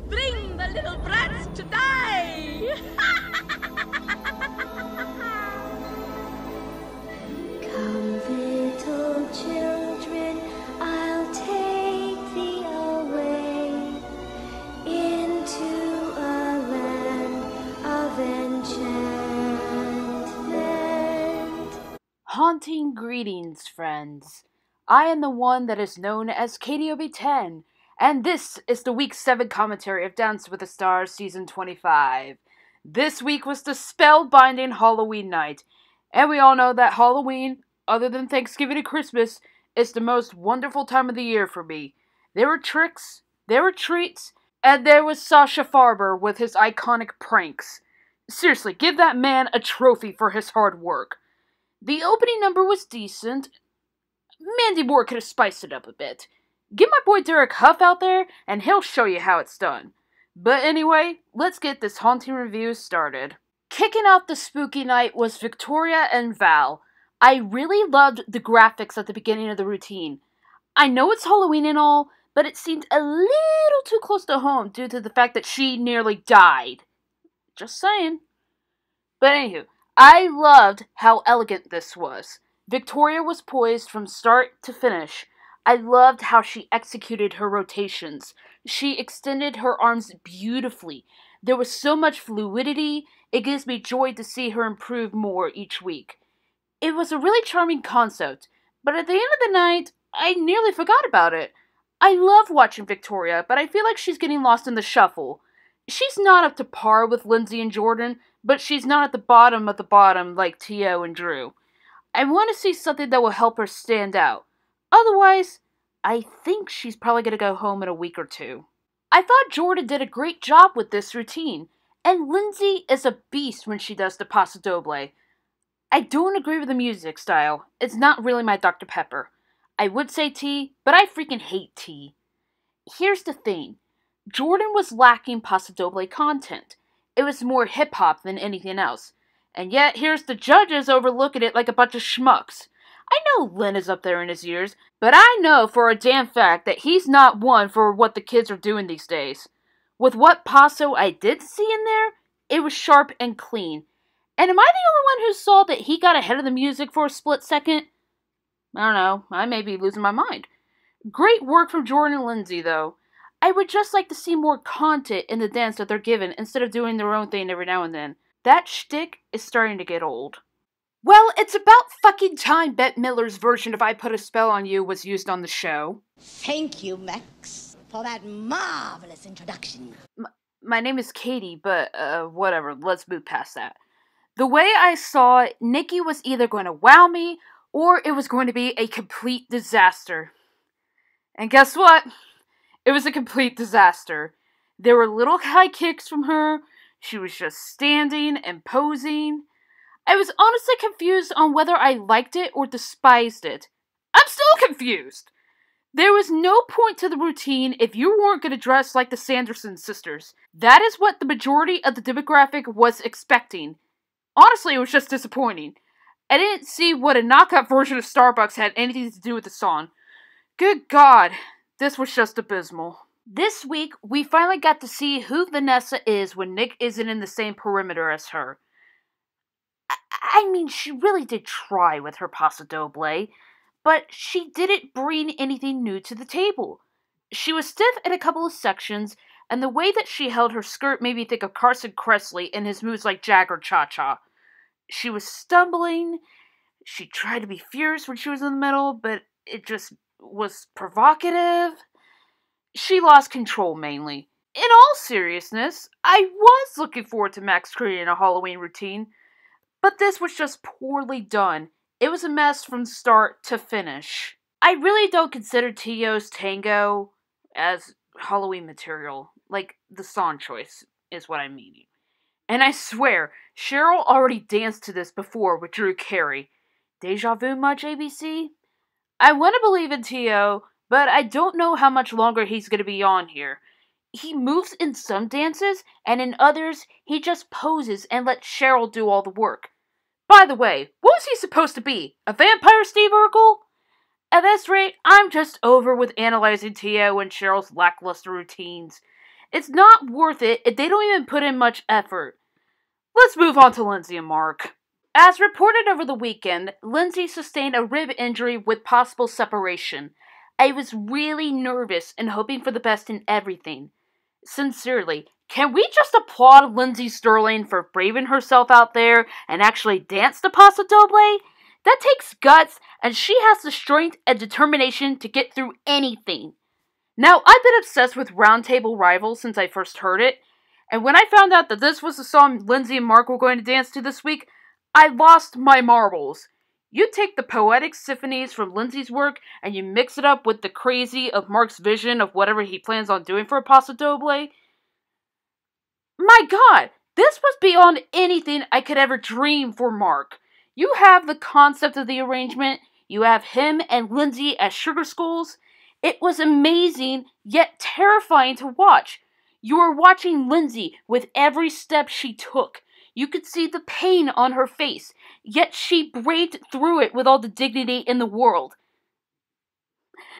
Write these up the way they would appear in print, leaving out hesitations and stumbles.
Bring the little brats to die! Come, little children, I'll take thee away into a land of enchantment. Haunting greetings, friends. I am the one that is known as KDOB10, and this is the Week 7 commentary of Dance with the Stars Season 25. This week was the spellbinding Halloween night, and we all know that Halloween, other than Thanksgiving and Christmas, is the most wonderful time of the year for me. There were tricks, there were treats, and there was Sasha Farber with his iconic pranks. Seriously, give that man a trophy for his hard work. The opening number was decent. Mandy Moore could have spiced it up a bit. Get my boy Derek Huff out there, and he'll show you how it's done. But anyway, let's get this haunting review started. Kicking off the spooky night was Victoria and Val. I really loved the graphics at the beginning of the routine. I know it's Halloween and all, but it seemed a little too close to home due to the fact that she nearly died. Just saying. But anywho, I loved how elegant this was. Victoria was poised from start to finish. I loved how she executed her rotations. She extended her arms beautifully. There was so much fluidity. It gives me joy to see her improve more each week. It was a really charming concept, but at the end of the night, I nearly forgot about it. I love watching Victoria, but I feel like she's getting lost in the shuffle. She's not up to par with Lindsay and Jordan, but she's not at the bottom of the bottom like T.O. and Drew. I want to see something that will help her stand out. Otherwise, I think she's probably going to go home in a week or two. I thought Jordan did a great job with this routine, and Lindsay is a beast when she does the Paso Doble. I don't agree with the music style. It's not really my Dr. Pepper. I would say tea, but I freaking hate tea. Here's the thing. Jordan was lacking Paso Doble content. It was more hip-hop than anything else. And yet, here's the judges overlooking it like a bunch of schmucks. I know Lynn is up there in his years, but I know for a damn fact that he's not one for what the kids are doing these days. With what Paso I did see in there, it was sharp and clean. And am I the only one who saw that he got ahead of the music for a split second? I don't know, I may be losing my mind. Great work from Jordan and Lindsay, though. I would just like to see more content in the dance that they're given instead of doing their own thing every now and then. That shtick is starting to get old. Well, it's about fucking time Bette Midler's version of I Put a Spell on You was used on the show. Thank you, Max, for that marvelous introduction. My name is Katie, but whatever, let's move past that. The way I saw it, Nikki was either going to wow me, or it was going to be a complete disaster. And guess what? It was a complete disaster. There were little high kicks from her. She was just standing and posing. I was honestly confused on whether I liked it or despised it. I'm still confused! There was no point to the routine if you weren't going to dress like the Sanderson sisters. That is what the majority of the demographic was expecting. Honestly, it was just disappointing. I didn't see what a knockout version of Starbucks had anything to do with the song. Good God, this was just abysmal. This week, we finally got to see who Vanessa is when Nick isn't in the same perimeter as her. I mean, she really did try with her Paso Doble, but she didn't bring anything new to the table. She was stiff in a couple of sections, and the way that she held her skirt made me think of Carson Kressley and his moves like Jagger Cha-Cha. She was stumbling. She tried to be fierce when she was in the middle, but it just was provocative. She lost control, mainly. In all seriousness, I was looking forward to Max creating a Halloween routine, but this was just poorly done. It was a mess from start to finish. I really don't consider T.O.'s tango as Halloween material. Like, the song choice is what I'm meaning. And I swear, Cheryl already danced to this before with Drew Carey. Deja vu much, ABC? I want to believe in T.O., but I don't know how much longer he's going to be on here. He moves in some dances, and in others, he just poses and lets Cheryl do all the work. By the way, what was he supposed to be? A vampire Steve Urkel? At this rate, I'm just over with analyzing T.O. and Cheryl's lackluster routines. It's not worth it if they don't even put in much effort. Let's move on to Lindsay and Mark. As reported over the weekend, Lindsay sustained a rib injury with possible separation. I was really nervous and hoping for the best in everything. Sincerely, can we just applaud Lindsay Sterling for braving herself out there and actually dance the Paso Doble? That takes guts, and she has the strength and determination to get through anything. Now, I've been obsessed with Roundtable Rivals since I first heard it, and when I found out that this was the song Lindsay and Mark were going to dance to this week, I lost my marbles. You take the poetic symphonies from Lindsay's work and you mix it up with the crazy of Mark's vision of whatever he plans on doing for a Paso Doble. My god, this was beyond anything I could ever dream for Mark. You have the concept of the arrangement, you have him and Lindsay as sugar skulls. It was amazing, yet terrifying to watch. You were watching Lindsay with every step she took. You could see the pain on her face, yet she braved through it with all the dignity in the world.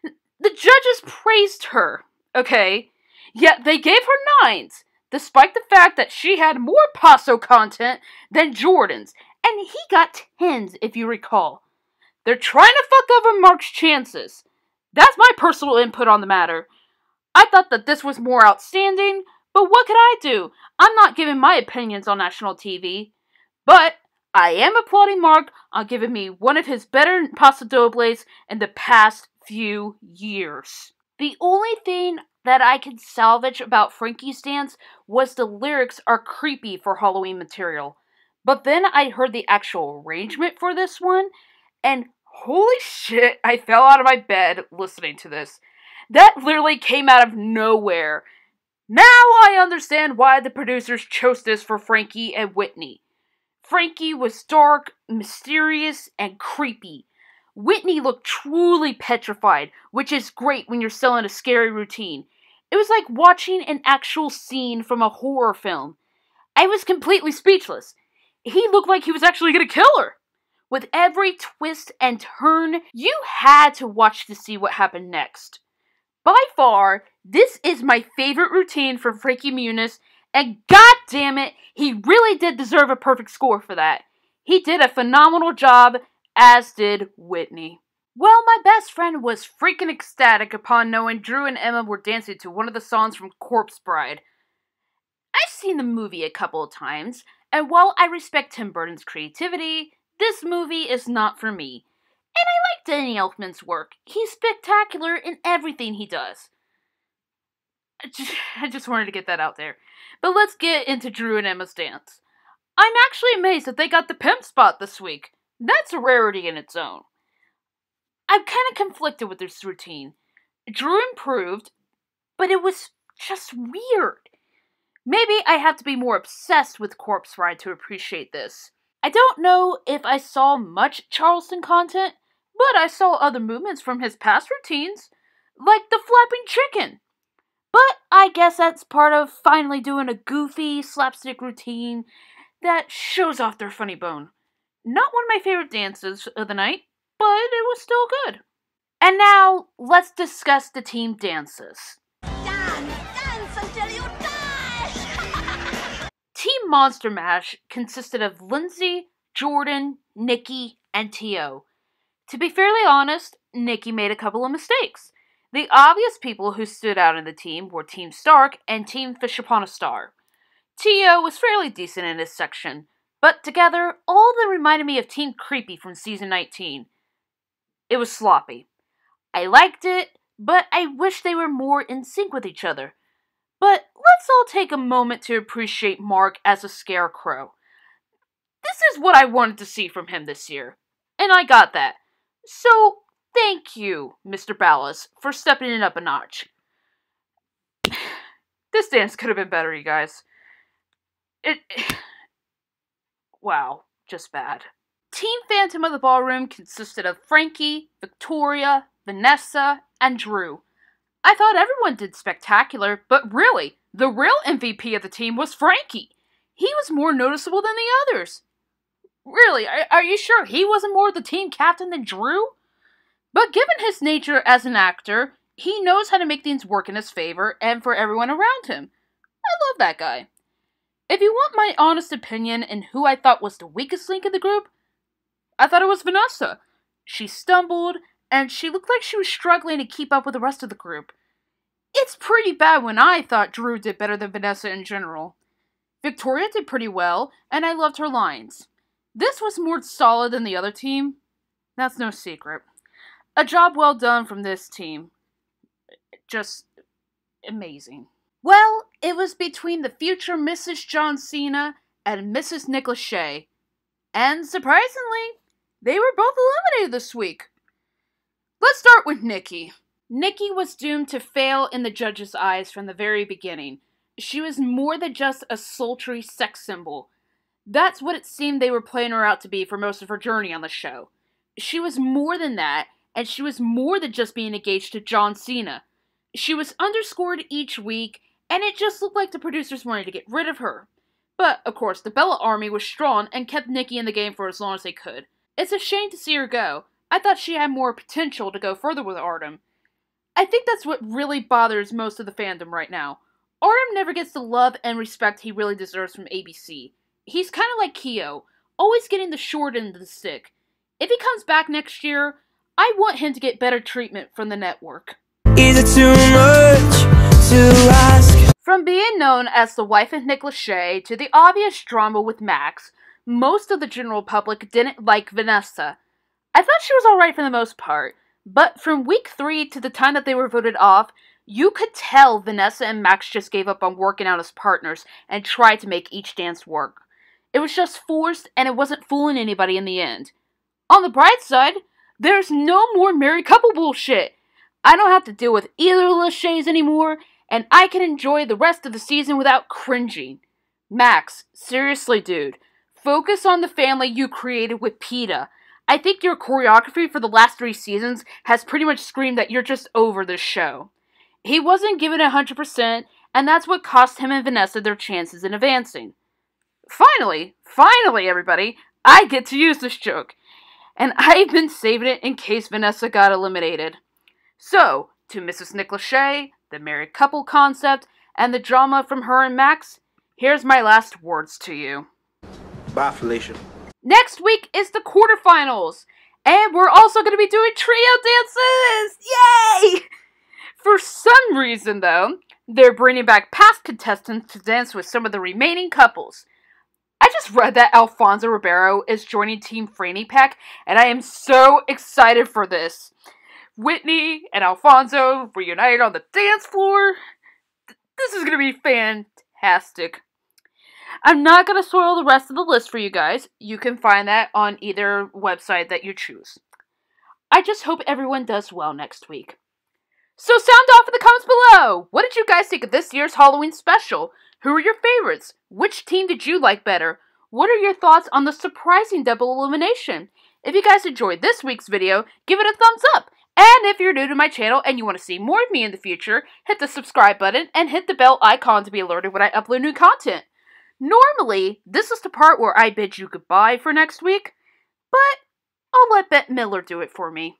The judges praised her, okay? Yet they gave her 9s, despite the fact that she had more Paso content than Jordan's, and he got 10s, if you recall. They're trying to fuck over Mark's chances. That's my personal input on the matter. I thought that this was more outstanding, but what could I do? I'm not giving my opinions on national TV. But I am applauding Mark on giving me one of his better Paso Dobles in the past few years. The only thing that I could salvage about Frankie's dance was the lyrics are creepy for Halloween material. But then I heard the actual arrangement for this one, and holy shit, I fell out of my bed listening to this. That literally came out of nowhere. Now I understand why the producers chose this for Frankie and Whitney. Frankie was dark, mysterious, and creepy. Whitney looked truly petrified, which is great when you're selling a scary routine. It was like watching an actual scene from a horror film. I was completely speechless. He looked like he was actually going to kill her. With every twist and turn, you had to watch to see what happened next. By far, this is my favorite routine from Frankie Muniz, and god damn it, he really did deserve a perfect score for that. He did a phenomenal job, as did Whitney. Well, my best friend was freaking ecstatic upon knowing Drew and Emma were dancing to one of the songs from Corpse Bride. I've seen the movie a couple of times, and while I respect Tim Burton's creativity, this movie is not for me. And I like Danny Elfman's work. He's spectacular in everything he does. I just wanted to get that out there. But let's get into Drew and Emma's dance. I'm actually amazed that they got the pimp spot this week. That's a rarity in its own. I'm kind of conflicted with this routine. Drew improved, but it was just weird. Maybe I have to be more obsessed with Corpse Bride to appreciate this. I don't know if I saw much Charleston content, but I saw other movements from his past routines, like the flapping chicken. But I guess that's part of finally doing a goofy slapstick routine that shows off their funny bone. Not one of my favorite dances of the night, but it was still good. And now, let's discuss the team dances. Dance until you die! Team Monster Mash consisted of Lindsay, Jordan, Nikki, and T.O. To be fairly honest, Nikki made a couple of mistakes. The obvious people who stood out in the team were Team Stark and Team Fish Upon a Star. T.O. was fairly decent in his section, but together, all of them reminded me of Team Creepy from Season 19. It was sloppy. I liked it, but I wish they were more in sync with each other. But let's all take a moment to appreciate Mark as a scarecrow. This is what I wanted to see from him this year, and I got that. So, thank you, Mr. Ballas, for stepping it up a notch. This dance could have been better, you guys. Wow, just bad. Team Phantom of the Ballroom consisted of Frankie, Victoria, Vanessa, and Drew. I thought everyone did spectacular, but really, the real MVP of the team was Frankie. He was more noticeable than the others. Really, are you sure he wasn't more the team captain than Drew? But given his nature as an actor, he knows how to make things work in his favor and for everyone around him. I love that guy. If you want my honest opinion in who I thought was the weakest link in the group, I thought it was Vanessa. She stumbled, and she looked like she was struggling to keep up with the rest of the group. It's pretty bad when I thought Drew did better than Vanessa in general. Victoria did pretty well, and I loved her lines. This was more solid than the other team. That's no secret. A job well done from this team. Just amazing. Well, it was between the future Mrs. John Cena and Mrs. Nick Lachey. And surprisingly, they were both eliminated this week. Let's start with Nikki. Nikki was doomed to fail in the judges' eyes from the very beginning. She was more than just a sultry sex symbol. That's what it seemed they were playing her out to be for most of her journey on the show. She was more than that, and she was more than just being engaged to John Cena. She was underscored each week, and it just looked like the producers wanted to get rid of her. But, of course, the Bella Army was strong and kept Nikki in the game for as long as they could. It's a shame to see her go. I thought she had more potential to go further with Artem. I think that's what really bothers most of the fandom right now. Artem never gets the love and respect he really deserves from ABC. He's kind of like Keo, always getting the short end of the stick. If he comes back next year, I want him to get better treatment from the network. Is it too much to ask? From being known as the wife of Nick Lachey to the obvious drama with Max, most of the general public didn't like Vanessa. I thought she was alright for the most part, but from week 3 to the time that they were voted off, you could tell Vanessa and Max just gave up on working out as partners and tried to make each dance work. It was just forced, and it wasn't fooling anybody in the end. On the bright side, there's no more married couple bullshit. I don't have to deal with either Lachey's anymore, and I can enjoy the rest of the season without cringing. Max, seriously dude, focus on the family you created with PETA. I think your choreography for the last 3 seasons has pretty much screamed that you're just over this show. He wasn't given 100%, and that's what cost him and Vanessa their chances in advancing. Finally, everybody, I get to use this joke. And I've been saving it in case Vanessa got eliminated. So, to Mrs. Nick Lachey, the married couple concept, and the drama from her and Max, here's my last words to you. Bye, Felicia. Next week is the quarterfinals, and we're also going to be doing trio dances! Yay! For some reason, though, they're bringing back past contestants to dance with some of the remaining couples. I just read that Alfonso Ribeiro is joining Team Franny Pack, and I am so excited for this. Whitney and Alfonso reunited on the dance floor. This is going to be fantastic. I'm not going to spoil the rest of the list for you guys. You can find that on either website that you choose. I just hope everyone does well next week. So sound off in the comments below! What did you guys think of this year's Halloween special? Who are your favorites? Which team did you like better? What are your thoughts on the surprising double elimination? If you guys enjoyed this week's video, give it a thumbs up! And if you're new to my channel and you want to see more of me in the future, hit the subscribe button and hit the bell icon to be alerted when I upload new content. Normally, this is the part where I bid you goodbye for next week, but I'll let Bette Miller do it for me.